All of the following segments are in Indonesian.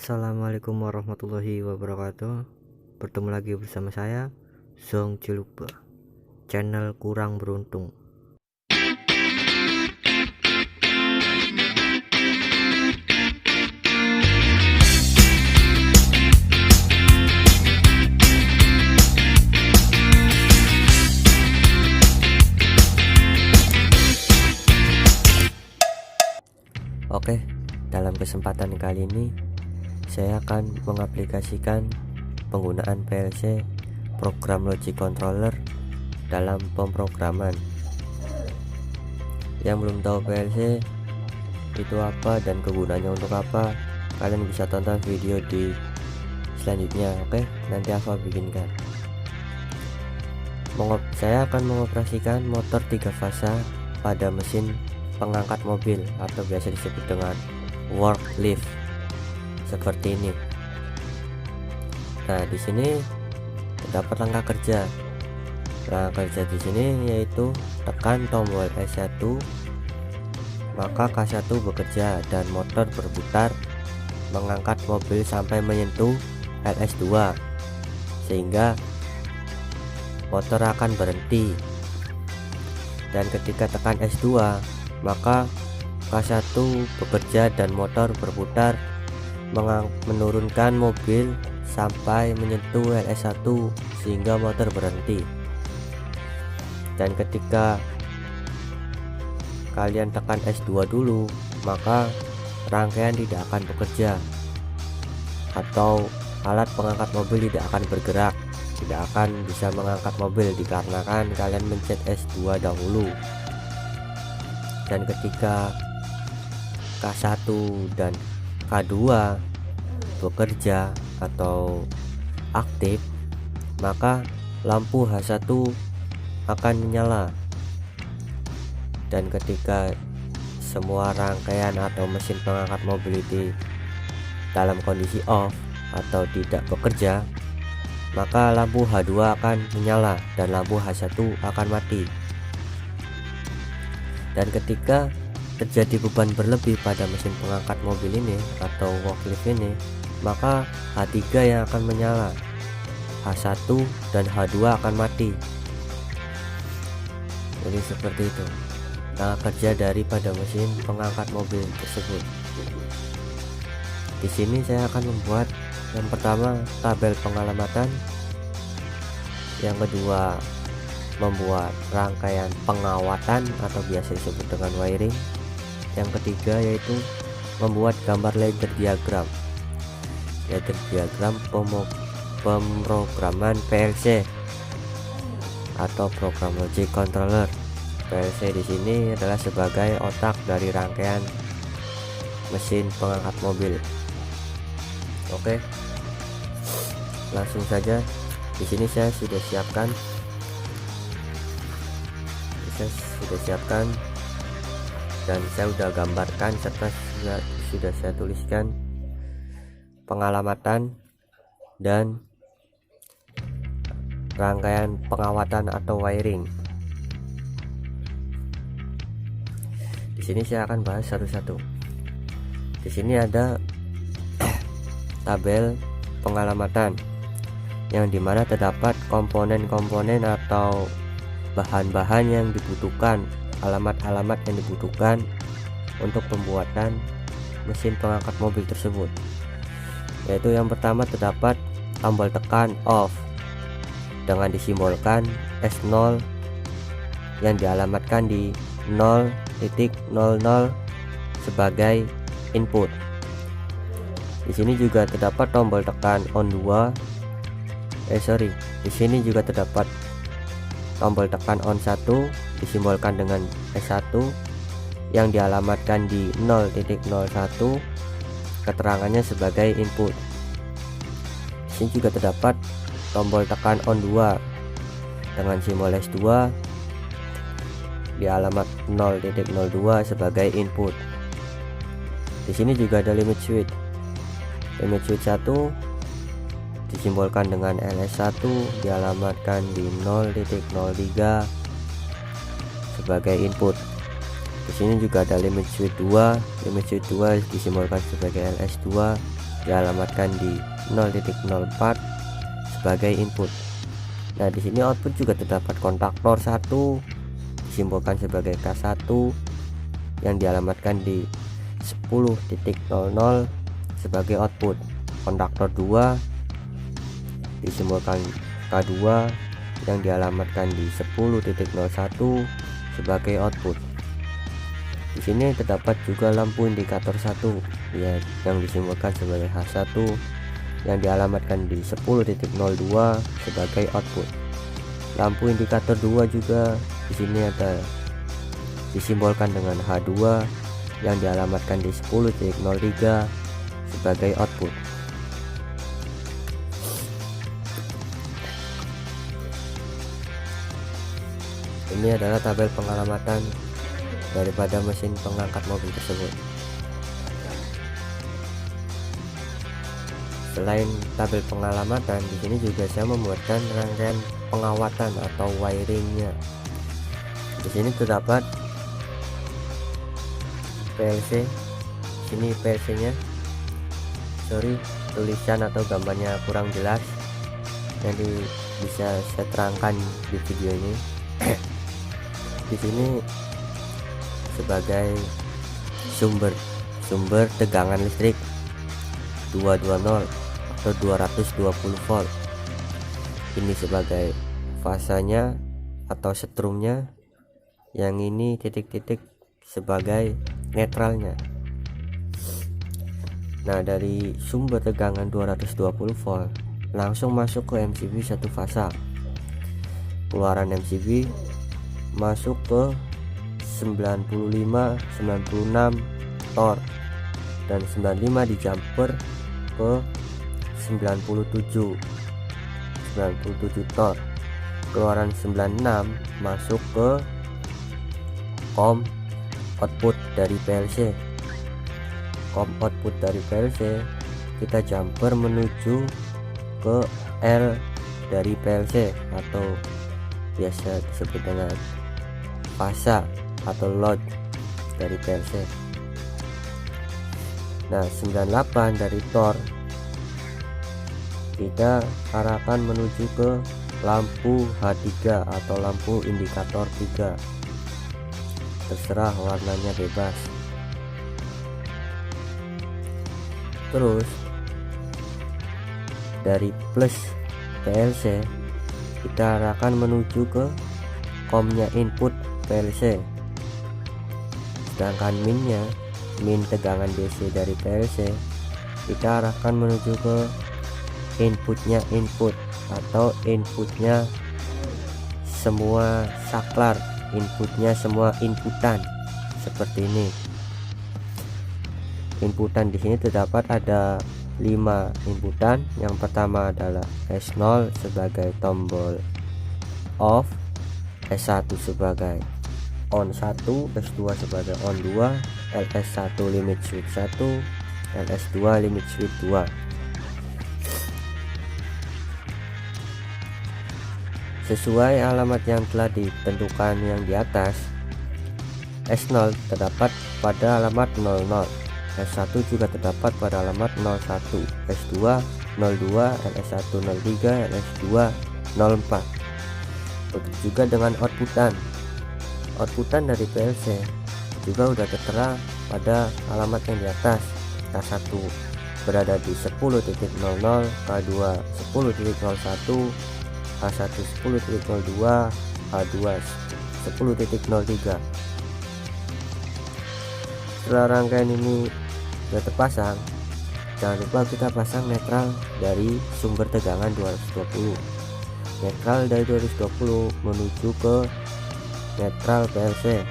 Assalamualaikum warahmatullahi wabarakatuh. Bertemu lagi bersama saya Zong Ciluba, channel kurang beruntung. Oke, dalam kesempatan kali ini saya akan mengaplikasikan penggunaan PLC program logic controller dalam pemrograman. Yang belum tahu PLC itu apa dan kegunaannya untuk apa, kalian bisa tonton video di selanjutnya. Oke, nanti aku bikinkan. Saya akan mengoperasikan motor 3 fasa pada mesin pengangkat mobil atau biasa disebut dengan forklift seperti ini. Nah, di sini terdapat langkah kerja. Langkah kerja di sini yaitu tekan tombol S1, maka K1 bekerja dan motor berputar mengangkat mobil sampai menyentuh LS2 sehingga motor akan berhenti. Dan ketika tekan S2, maka K1 bekerja dan motor berputar menurunkan mobil sampai menyentuh LS1 sehingga motor berhenti. Dan ketika kalian tekan S2 dulu, maka rangkaian tidak akan bekerja atau alat pengangkat mobil tidak akan bergerak, tidak akan bisa mengangkat mobil dikarenakan kalian mencet S2 dahulu. Dan ketika K1 dan K2 bekerja atau aktif, maka lampu H1 akan menyala. Dan ketika semua rangkaian atau mesin pengangkat mobil itu dalam kondisi off atau tidak bekerja, maka lampu H2 akan menyala dan lampu H1 akan mati. Dan ketika terjadi beban berlebih pada mesin pengangkat mobil ini atau forklift ini, maka H3 yang akan menyala, H1 dan H2 akan mati. Jadi seperti itu langkah kerja daripada mesin pengangkat mobil tersebut. Di sini saya akan membuat yang pertama tabel pengalamatan, yang kedua membuat rangkaian pengawatan atau biasa disebut dengan wiring, yang ketiga yaitu membuat gambar ladder diagram. Ladder diagram pemrograman PLC atau program logic controller. PLC di sini adalah sebagai otak dari rangkaian mesin pengangkat mobil. Oke, langsung saja. Di sini saya sudah siapkan dan saya sudah gambarkan serta sudah saya tuliskan pengalamatan dan rangkaian pengawatan atau wiring. Di sini saya akan bahas satu-satu. Di sini ada tabel pengalamatan yang dimana terdapat komponen-komponen atau bahan-bahan yang dibutuhkan, alamat-alamat yang dibutuhkan untuk pembuatan mesin pengangkat mobil tersebut. Yaitu yang pertama terdapat tombol tekan off dengan disimbolkan S0 yang dialamatkan di 0.00 sebagai input. Di sini juga terdapat tombol tekan on 2. Di sini juga terdapat tombol tekan on 1 disimbolkan dengan S1 yang dialamatkan di 0.01, keterangannya sebagai input. Di sini juga terdapat tombol tekan on 2 dengan simbol S2 di alamat 0.02 sebagai input. Di sini juga ada limit switch. Limit switch 1 disimbolkan dengan LS1 dialamatkan di 0.03 sebagai input. Di sini juga ada limit switch 2. Limit switch 2 disimbolkan sebagai LS2 dialamatkan di 0.04 sebagai input. Nah, di sini output juga terdapat kontaktor 1 disimbolkan sebagai K1 yang dialamatkan di 10.00 sebagai output. Kontaktor 2 disimbolkan K2 yang dialamatkan di 10.01 sebagai output. Di sini terdapat juga lampu indikator 1 ya, yang disimbolkan sebagai H1 yang dialamatkan di 10.02 sebagai output. Lampu indikator 2 juga di sini ada disimbolkan dengan H2 yang dialamatkan di 10.03 sebagai output. Ini adalah tabel pengalamatan daripada mesin pengangkat mobil tersebut. Selain tabel pengalamatan, di sini juga saya membuatkan rangkaian pengawatan atau wiringnya. Di sini terdapat PLC. Sini PLC-nya. Sorry, tulisan atau gambarnya kurang jelas. Jadi bisa saya terangkan di video ini. Di sini sebagai sumber tegangan listrik 220 atau 220 volt. Ini sebagai fasanya atau setrumnya, yang ini titik-titik sebagai netralnya. Nah, dari sumber tegangan 220 volt langsung masuk ke MCB satu fasa. Keluaran MCB masuk ke 95, 96 tor dan 95 di jumper ke 97 tor. Keluaran 96 masuk ke COM output dari PLC. COM output dari PLC kita jumper menuju ke L dari PLC atau biasa disebut dengan fasa atau load dari PLC. Nah, 98 dari tor kita arahkan menuju ke lampu H3 atau lampu indikator 3, terserah warnanya bebas. Terus dari plus PLC kita arahkan menuju ke COM-nya input PLC, sedangkan min tegangan DC dari PLC kita arahkan menuju ke inputnya input atau inputnya semua saklar, inputnya semua inputan seperti ini. Inputan di sini terdapat ada 5 inputan. Yang pertama adalah S0 sebagai tombol off, S1 sebagai on 1, S2 sebagai on 2, LS1 limit switch 1, LS2 limit switch 2. Sesuai alamat yang telah ditentukan yang di atas, S0 terdapat pada alamat 00, S1 juga terdapat pada alamat 01, S2 02, LS1 03, LS2 04. Begitu juga dengan outputan dari PLC juga sudah tertera pada alamat yang di atas. K1 berada di 10.00, K2 10.01, H1 10.02, H2 10.03. Setelah rangkaian ini sudah terpasang, jangan lupa kita pasang netral dari sumber tegangan 220. Netral dari 220 menuju ke netral PLC,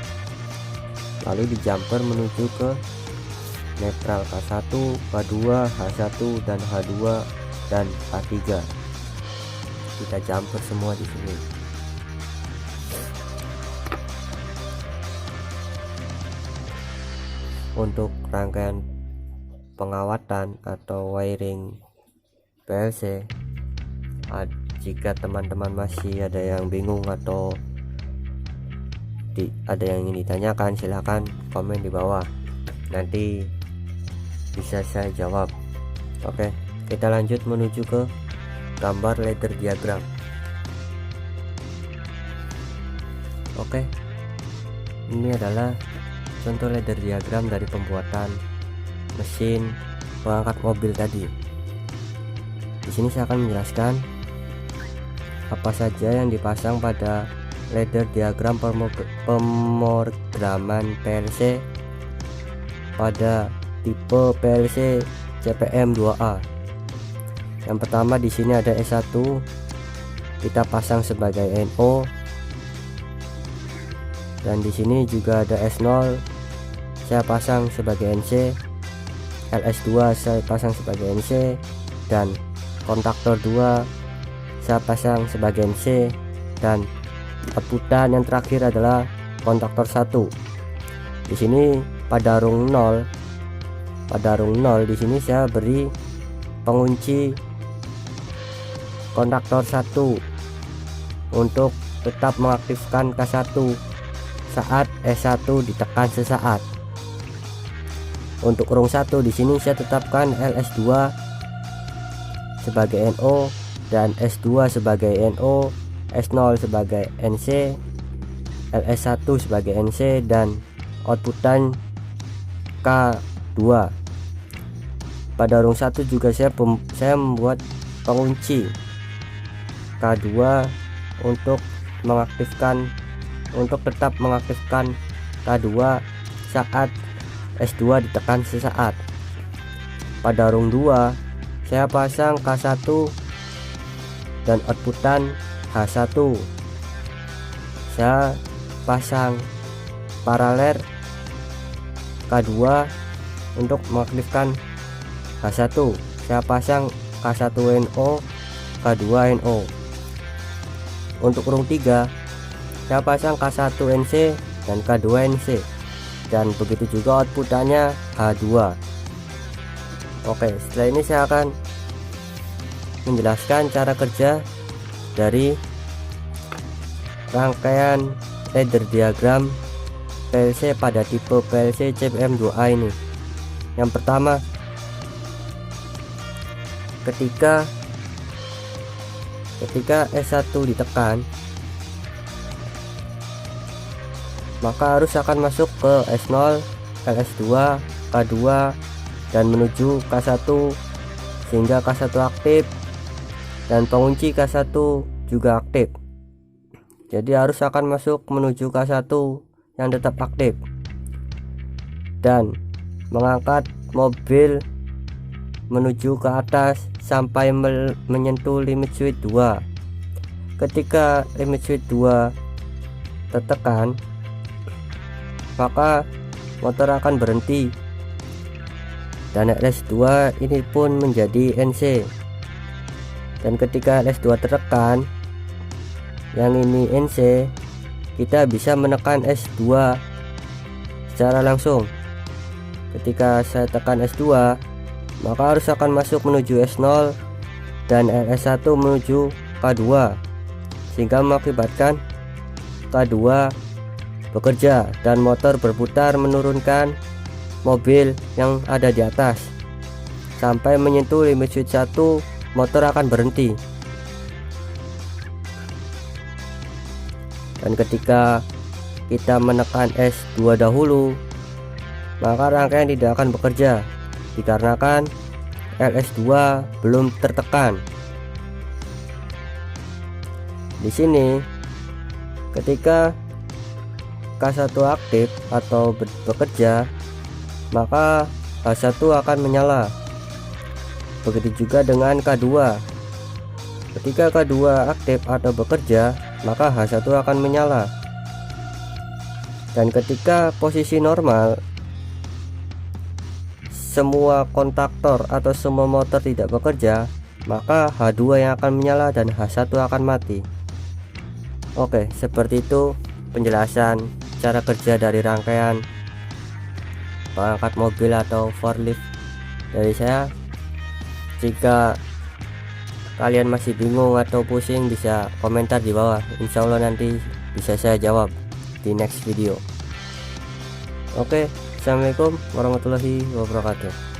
lalu di jumper menuju ke netral K1, K2, H1 dan H2 dan K3. Kita jumper semua di sini. Untuk rangkaian pengawatan atau wiring PLC, jika teman-teman masih ada yang bingung atau ada yang ingin ditanyakan, silahkan komen di bawah, nanti bisa saya jawab. Oke, kita lanjut menuju ke gambar ladder diagram. Oke, ini adalah contoh ladder diagram dari pembuatan mesin pengangkat mobil tadi. Di sini saya akan menjelaskan apa saja yang dipasang pada ladder diagram pemrograman PLC pada tipe PLC CPM 2A. Yang pertama di sini ada S1, kita pasang sebagai NO, dan di sini juga ada S0, saya pasang sebagai NC, LS2 saya pasang sebagai NC, dan kontaktor 2 saya pasang sebagai NC, dan outputan yang terakhir adalah kontaktor 1. Di sini pada rung 0 di sini saya beri pengunci kontaktor 1 untuk tetap mengaktifkan K1 saat S1 ditekan sesaat. Untuk rung 1 di sini saya tetapkan LS2 sebagai NO dan S2 sebagai NO, S0 sebagai NC, LS1 sebagai NC, dan outputan K2. Pada rung 1 juga saya membuat pengunci K2 untuk tetap mengaktifkan K2 saat S2 ditekan sesaat. Pada rung 2 saya pasang K1 dan outputan H1. Saya pasang paralel K2 untuk mengaktifkan H1. Saya pasang K1NO, K2NO. Untuk rung 3 saya pasang K1NC dan K2NC, dan begitu juga outputannya H2. Oke, setelah ini saya akan menjelaskan cara kerja dari rangkaian ladder diagram PLC pada tipe PLC CPM 2A ini. Yang pertama, ketika S1 ditekan, maka arus akan masuk ke S0, LS2, K2, dan menuju K1 sehingga K1 aktif dan pengunci K1 juga aktif. Jadi arus akan masuk menuju K1 yang tetap aktif dan mengangkat mobil menuju ke atas sampai menyentuh limit switch 2. Ketika limit switch 2 tertekan, maka motor akan berhenti dan LS2 ini pun menjadi NC. Dan ketika LS2 tertekan, yang ini NC, kita bisa menekan S2 secara langsung. Ketika saya tekan S2, maka arus akan masuk menuju S0 dan LS1 menuju K2 sehingga mengakibatkan K2 bekerja dan motor berputar menurunkan mobil yang ada di atas sampai menyentuh limit switch 1. Motor akan berhenti, dan ketika kita menekan S2 dahulu, maka rangkaian tidak akan bekerja dikarenakan LS2 belum tertekan. Di sini ketika K1 aktif atau bekerja, maka H1 akan menyala. Begitu juga dengan K2. Ketika K2 aktif atau bekerja, maka H1 akan menyala. Dan ketika posisi normal, semua kontaktor atau semua motor tidak bekerja, maka H2 yang akan menyala dan H1 akan mati. Oke, seperti itu penjelasan cara kerja dari rangkaian pengangkat mobil atau forklift dari saya. Jika kalian masih bingung atau pusing, bisa komentar di bawah. Insya Allah nanti bisa saya jawab di next video. Oke, assalamualaikum warahmatullahi wabarakatuh.